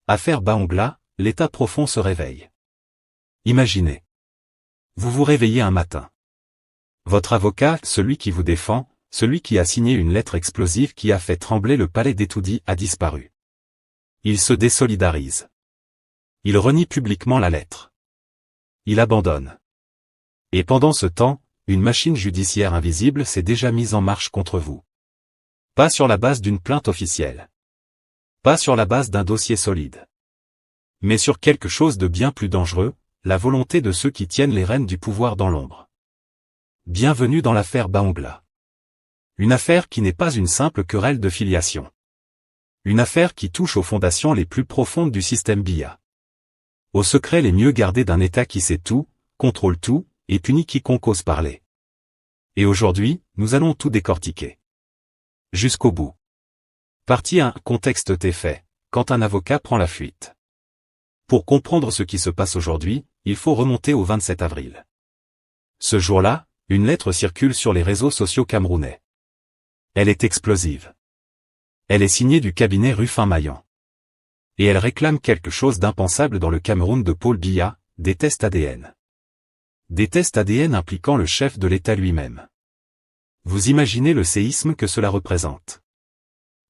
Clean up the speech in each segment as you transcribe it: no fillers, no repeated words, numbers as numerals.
Affaire Bahongla, l'état profond se réveille. Imaginez. Vous vous réveillez un matin. Votre avocat, celui qui vous défend, celui qui a signé une lettre explosive qui a fait trembler le palais d'Etoudi, a disparu. Il se désolidarise. Il renie publiquement la lettre. Il abandonne. Et pendant ce temps, une machine judiciaire invisible s'est déjà mise en marche contre vous. Pas sur la base d'une plainte officielle. Pas sur la base d'un dossier solide. Mais sur quelque chose de bien plus dangereux, la volonté de ceux qui tiennent les rênes du pouvoir dans l'ombre. Bienvenue dans l'affaire Bahongla. Une affaire qui n'est pas une simple querelle de filiation. Une affaire qui touche aux fondations les plus profondes du système BIA. Aux secrets les mieux gardés d'un État qui sait tout, contrôle tout, et punit quiconque ose parler. Et aujourd'hui, nous allons tout décortiquer. Jusqu'au bout. Partie 1. Contexte des faits, quand un avocat prend la fuite. Pour comprendre ce qui se passe aujourd'hui, il faut remonter au 27 avril. Ce jour-là, une lettre circule sur les réseaux sociaux camerounais. Elle est explosive. Elle est signée du cabinet Rufin-Maillan. Et elle réclame quelque chose d'impensable dans le Cameroun de Paul Biya, des tests ADN. Des tests ADN impliquant le chef de l'État lui-même. Vous imaginez le séisme que cela représente.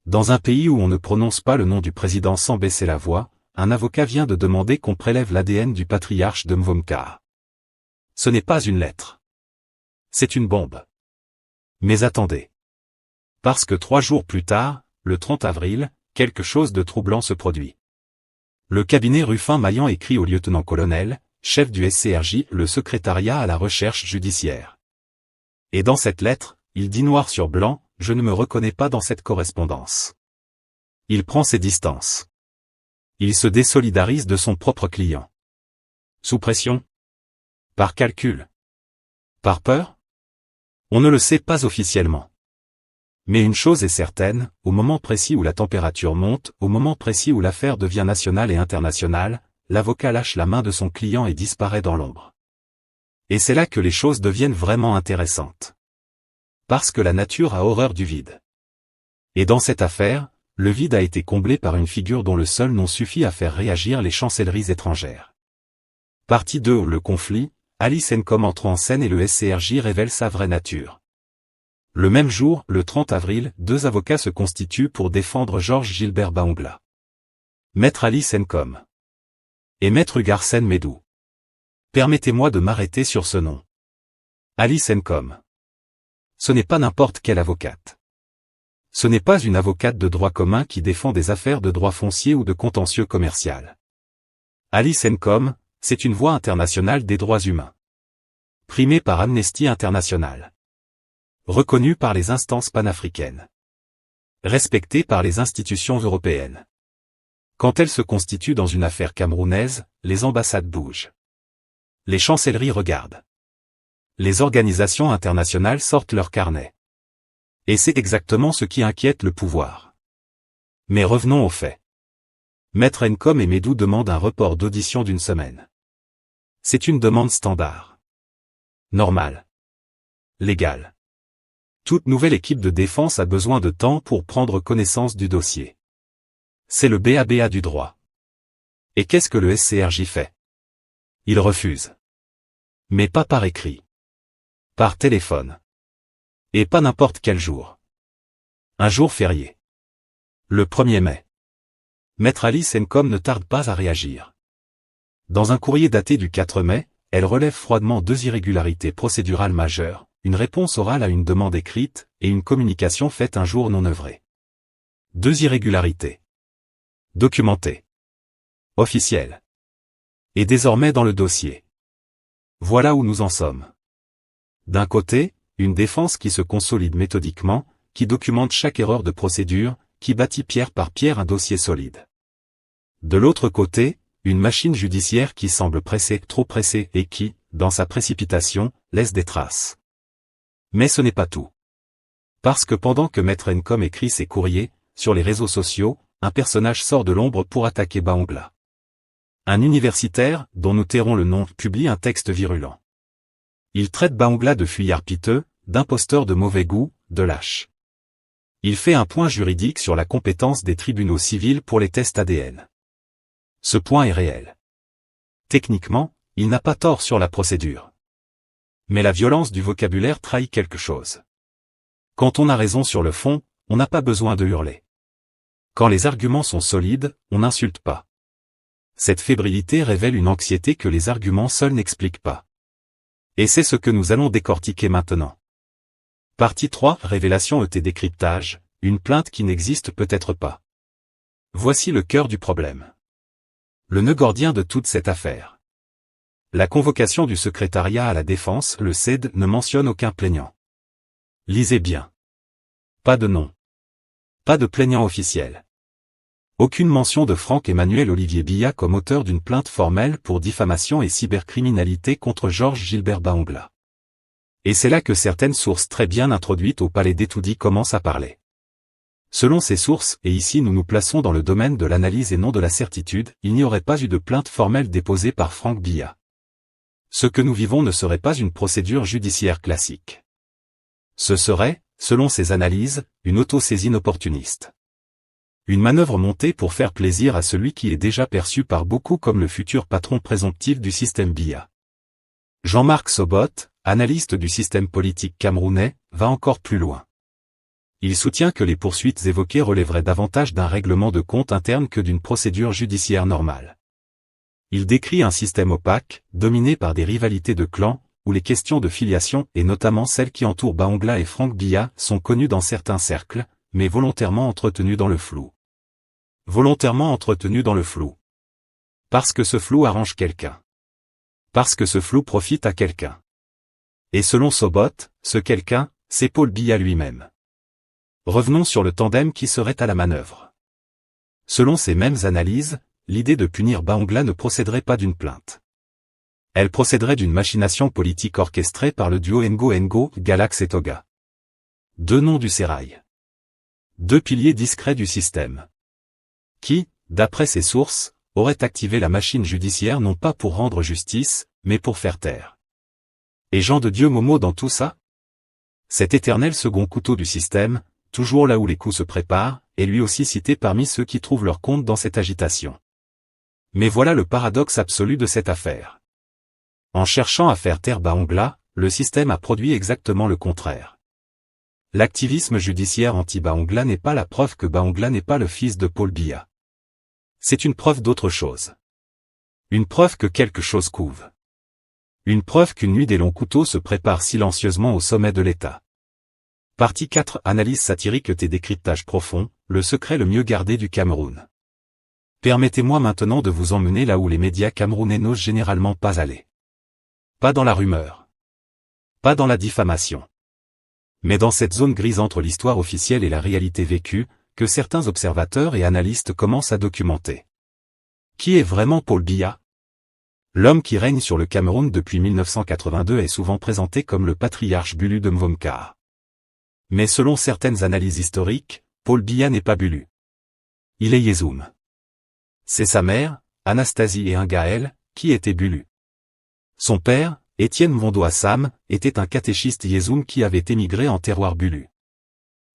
Dans un pays où on ne prononce pas le nom du président sans baisser la voix, un avocat vient de demander qu'on prélève l'ADN du patriarche de Mvomkar. Ce n'est pas une lettre. C'est une bombe. Mais attendez. Parce que 3 jours plus tard, le 30 avril, quelque chose de troublant se produit. Le cabinet Rufin-Maillan écrit au lieutenant-colonel, chef du SCRJ, le secrétariat à la recherche judiciaire. Et dans cette lettre, il dit noir sur blanc, « Je ne me reconnais pas dans cette correspondance ». Il prend ses distances. Il se désolidarise de son propre client. Sous pression? Par calcul? Par peur? On ne le sait pas officiellement. Mais une chose est certaine, au moment précis où la température monte, au moment précis où l'affaire devient nationale et internationale, l'avocat lâche la main de son client et disparaît dans l'ombre. Et c'est là que les choses deviennent vraiment intéressantes. Parce que la nature a horreur du vide. Et dans cette affaire, le vide a été comblé par une figure dont le seul nom suffit à faire réagir les chancelleries étrangères. Partie 2. Le conflit, Alice Ncom entre en scène et le SCRJ révèle sa vraie nature. Le même jour, le 30 avril, 2 avocats se constituent pour défendre Georges Gilbert Bahongla. Maître Alice Ncom. Et Maître Garcen Medou. Permettez-moi de m'arrêter sur ce nom. Alice Ncom. Ce n'est pas n'importe quelle avocate. Ce n'est pas une avocate de droit commun qui défend des affaires de droit foncier ou de contentieux commercial. Alice Ncom, c'est une voix internationale des droits humains. Primée par Amnesty International. Reconnue par les instances panafricaines. Respectée par les institutions européennes. Quand elle se constitue dans une affaire camerounaise, les ambassades bougent. Les chancelleries regardent. Les organisations internationales sortent leur carnet. Et c'est exactement ce qui inquiète le pouvoir. Mais revenons aux faits. Maître Ncom et Medou demandent un report d'audition d'1 semaine. C'est une demande standard. Normale. Légale. Toute nouvelle équipe de défense a besoin de temps pour prendre connaissance du dossier. C'est le BABA du droit. Et qu'est-ce que le SCRJ fait? Il refuse. Mais pas par écrit. Par téléphone. Et pas n'importe quel jour. Un jour férié. Le 1er mai. Maître Alice Ncom ne tarde pas à réagir. Dans un courrier daté du 4 mai, elle relève froidement 2 irrégularités procédurales majeures, une réponse orale à une demande écrite, et une communication faite un jour non œuvré. 2 irrégularités. Documentées. Officielles. Et désormais dans le dossier. Voilà où nous en sommes. D'un côté, une défense qui se consolide méthodiquement, qui documente chaque erreur de procédure, qui bâtit pierre par pierre un dossier solide. De l'autre côté, une machine judiciaire qui semble pressée, trop pressée, et qui, dans sa précipitation, laisse des traces. Mais ce n'est pas tout. Parce que pendant que Maître Ncom écrit ses courriers, sur les réseaux sociaux, un personnage sort de l'ombre pour attaquer Bahongla. Un universitaire, dont nous tairons le nom, publie un texte virulent. Il traite Bahongla de fuyard piteux, d'imposteur de mauvais goût, de lâche. Il fait un point juridique sur la compétence des tribunaux civils pour les tests ADN. Ce point est réel. Techniquement, il n'a pas tort sur la procédure. Mais la violence du vocabulaire trahit quelque chose. Quand on a raison sur le fond, on n'a pas besoin de hurler. Quand les arguments sont solides, on n'insulte pas. Cette fébrilité révèle une anxiété que les arguments seuls n'expliquent pas. Et c'est ce que nous allons décortiquer maintenant. Partie 3, révélation et décryptage, une plainte qui n'existe peut-être pas. Voici le cœur du problème. Le nœud gordien de toute cette affaire. La convocation du secrétariat à la défense, le CED, ne mentionne aucun plaignant. Lisez bien. Pas de nom. Pas de plaignant officiel. Aucune mention de Franck-Emmanuel Olivier Biya comme auteur d'une plainte formelle pour diffamation et cybercriminalité contre Georges Gilbert Bahongla. Et c'est là que certaines sources très bien introduites au palais d'Etoudi commencent à parler. Selon ces sources, et ici nous nous plaçons dans le domaine de l'analyse et non de la certitude, il n'y aurait pas eu de plainte formelle déposée par Franck Biya. Ce que nous vivons ne serait pas une procédure judiciaire classique. Ce serait, selon ces analyses, une autosaisine opportuniste. Une manœuvre montée pour faire plaisir à celui qui est déjà perçu par beaucoup comme le futur patron présomptif du système Biya. Jean-Marc Sobot, analyste du système politique camerounais, va encore plus loin. Il soutient que les poursuites évoquées relèveraient davantage d'un règlement de compte interne que d'une procédure judiciaire normale. Il décrit un système opaque, dominé par des rivalités de clans, où les questions de filiation et notamment celles qui entourent Bahongla et Franck Biya sont connues dans certains cercles, mais volontairement entretenues dans le flou. Volontairement entretenues dans le flou. Parce que ce flou arrange quelqu'un. Parce que ce flou profite à quelqu'un. Et selon Sobot, ce quelqu'un, c'est Paul Biya lui-même. Revenons sur le tandem qui serait à la manœuvre. Selon ces mêmes analyses, l'idée de punir Bahongla ne procéderait pas d'une plainte. Elle procéderait d'une machination politique orchestrée par le duo Ngo, Galax et Toga. Deux noms du sérail. Deux piliers discrets du système. Qui, d'après ces sources, auraient activé la machine judiciaire non pas pour rendre justice, mais pour faire taire. Et Jean de Dieu Momo dans tout ça? Cet éternel second couteau du système, toujours là où les coups se préparent, est lui aussi cité parmi ceux qui trouvent leur compte dans cette agitation. Mais voilà le paradoxe absolu de cette affaire. En cherchant à faire taire Bahongla, le système a produit exactement le contraire. L'activisme judiciaire anti-Bahongla n'est pas la preuve que Bahongla n'est pas le fils de Paul Biya. C'est une preuve d'autre chose. Une preuve que quelque chose couve. Une preuve qu'une nuit des longs couteaux se prépare silencieusement au sommet de l'État. Partie 4, analyse satirique et décryptage profond, le secret le mieux gardé du Cameroun. Permettez-moi maintenant de vous emmener là où les médias camerounais n'osent généralement pas aller. Pas dans la rumeur. Pas dans la diffamation. Mais dans cette zone grise entre l'histoire officielle et la réalité vécue, que certains observateurs et analystes commencent à documenter. Qui est vraiment Paul Biya? L'homme qui règne sur le Cameroun depuis 1982 est souvent présenté comme le patriarche Bulu de Mvomkar. Mais selon certaines analyses historiques, Paul Biya n'est pas Bulu. Il est Yezoum. C'est sa mère, Anastasie et un Gaël, qui étaient Bulu. Son père, Étienne Mvondo Assam, était un catéchiste Yezoum qui avait émigré en terroir Bulu.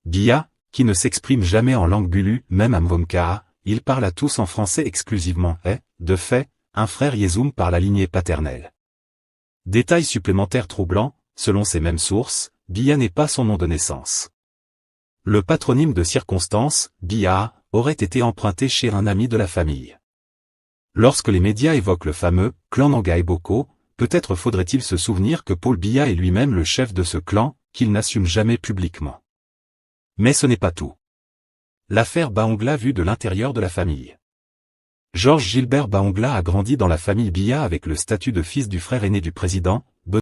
Biya, qui ne s'exprime jamais en langue Bulu, même à Mvomkar, il parle à tous en français exclusivement, est, de fait, un frère Yezoum par la lignée paternelle. Détail supplémentaire troublant, selon ces mêmes sources, Biya n'est pas son nom de naissance. Le patronyme de circonstance, Biya, aurait été emprunté chez un ami de la famille. Lorsque les médias évoquent le fameux « clan Nangaï Boko », peut-être faudrait-il se souvenir que Paul Biya est lui-même le chef de ce clan, qu'il n'assume jamais publiquement. Mais ce n'est pas tout. L'affaire Bahongla vue de l'intérieur de la famille. Georges Gilbert Bahongla a grandi dans la famille Biya avec le statut de fils du frère aîné du président,